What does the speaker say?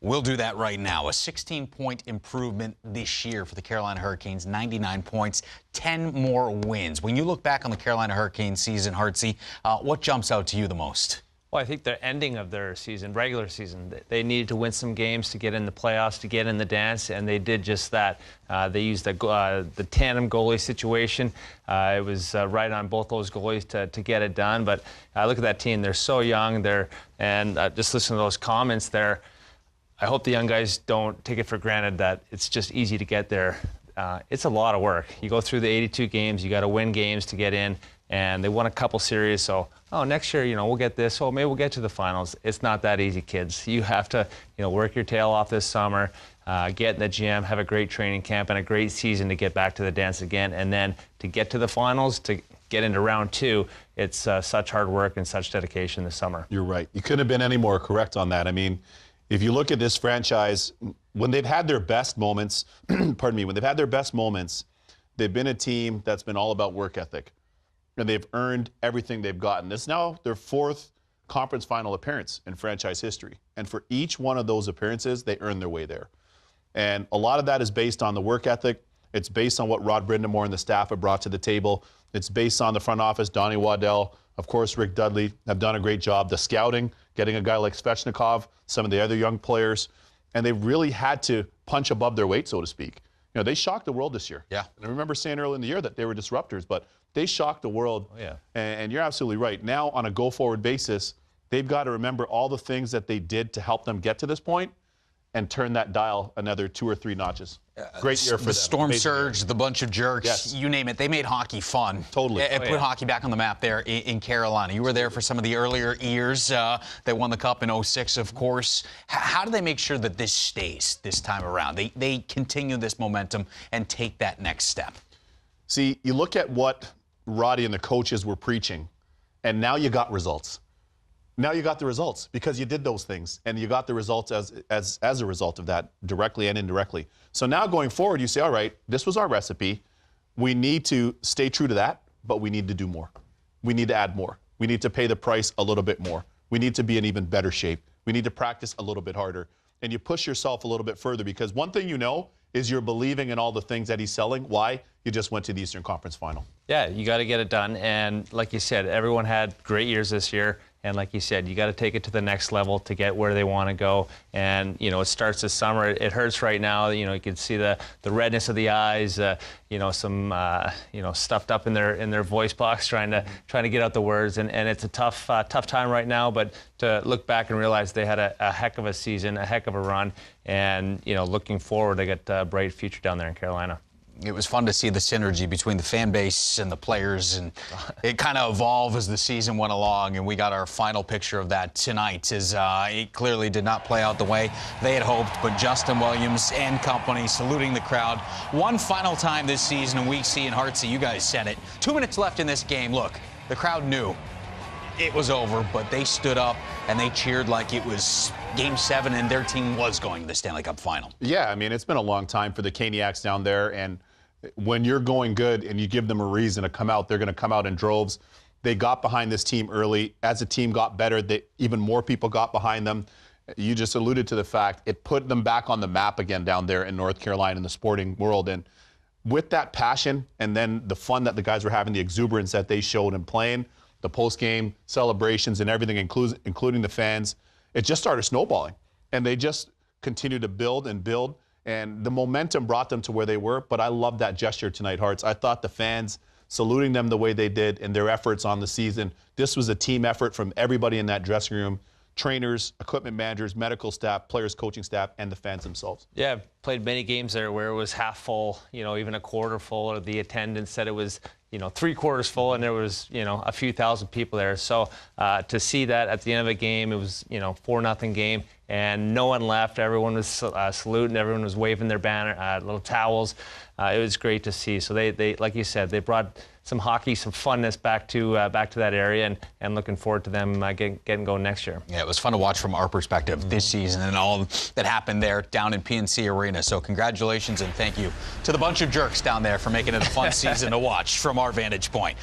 We'll do that right now. A 16-point improvement this year for the Carolina Hurricanes, 99 points, 10 more wins. When you look back on the Carolina Hurricanes season, Hartsey, what jumps out to you the most? Well, I think the ending of their season, regular season, they needed to win some games to get in the playoffs, to get in the dance, and they did just that. They used the tandem goalie situation. It was right on both those goalies to get it done. But look at that team. They're so young. And just listen to those comments there. I hope the young guys don't take it for granted that it's just easy to get there. It's a lot of work. You go through the 82 games. You got to win games to get in. And they won a couple series, so, next year, we'll get this. Oh, maybe we'll get to the finals. It's not that easy, kids. You have to, work your tail off this summer, get in the gym, have a great training camp, and a great season to get back to the dance again. And then to get to the finals, to get into round two, it's such hard work and such dedication this summer. You're right. You couldn't have been any more correct on that. I mean, if you look at this franchise, when they've had their best moments, pardon me, when they've had their best moments, they've been a team that's been all about work ethic. And they've earned everything they've gotten. This is now their fourth conference final appearance in franchise history. And for each one of those appearances, they earned their way there. And a lot of that is based on the work ethic. It's based on what Rod Brindamore and the staff have brought to the table. It's based on the front office, Donnie Waddell, of course, Rick Dudley have done a great job. The scouting, getting a guy like Svechnikov, some of the other young players. And they've really had to punch above their weight, so to speak. They shocked the world this year. Yeah. And I remember saying early in the year that they were disruptors, but they shocked the world. Oh, yeah. And you're absolutely right. Now, on a go-forward basis, they've got to remember all the things that they did to help them get to this point and turn that dial another 2 or 3 notches. Great year for them. The storm surge, the bunch of jerks, yes. You name it. They made hockey fun. Totally. It put hockey back on the map there in Carolina. You were there for some of the earlier years. They won the Cup in 06, of course. How do they make sure that this stays this time around? They continue this momentum and take that next step. See, you look at what Roddy and the coaches were preaching, and now you got results. Now you got the results because you did those things, and you got the results as a result of that, directly and indirectly. So now going forward, you say, all right, this was our recipe. We need to stay true to that, but we need to do more. We need to add more. We need to pay the price a little bit more. We need to be in even better shape. We need to practice a little bit harder. And you push yourself a little bit further because one thing is you're believing in all the things that he's selling. Why? You just went to the Eastern Conference Final. Yeah, you got to get it done. And like you said, everyone had great years this year. And like you said, you got to take it to the next level to get where they want to go. And, it starts this summer. It hurts right now. You can see the redness of the eyes, some, stuffed up in their voice box trying to get out the words. And it's a tough time right now. But to look back and realize they had a heck of a season, a heck of a run. And, looking forward, they got a bright future down there in Carolina. It was fun to see the synergy between the fan base and the players, and it kind of evolved as the season went along, and we got our final picture of that tonight as it clearly did not play out the way they had hoped, but Justin Williams and company saluting the crowd one final time this season, and we see in Hartsey, you guys said it, 2 minutes left in this game. Look, the crowd knew it was over, but they stood up and they cheered like it was Game 7 and their team was going to the Stanley Cup Final. Yeah, I mean, it's been a long time for the Caniacs down there, and when you're going good and you give them a reason to come out, they're going to come out in droves. They got behind this team early. As the team got better, even more people got behind them. You just alluded to the fact it put them back on the map again down there in North Carolina in the sporting world. And with that passion and then the fun that the guys were having, the exuberance that they showed in playing, the post-game celebrations and everything, including the fans, it just started snowballing. And they just continued to build and build. And the momentum brought them to where they were. But I love that gesture tonight, Hearts. I thought the fans saluting them the way they did and their efforts on the season, this was a team effort from everybody in that dressing room. Trainers, equipment managers, medical staff, players, coaching staff, and the fans themselves. Yeah, played many games there where it was half full, even a quarter full, or the attendance said it was, 3/4 full, and there was, a few thousand people there. So to see that at the end of a game, it was, 4-0 game, and no one left. Everyone was saluting, everyone was waving their banner, little towels. It was great to see. So they, like you said, they brought some hockey, some funness back to that area, and looking forward to them getting going next year. Yeah, it was fun to watch from our perspective this season and all that happened there down in PNC Arena. So congratulations and thank you to the bunch of jerks down there for making it a fun season to watch from our vantage point.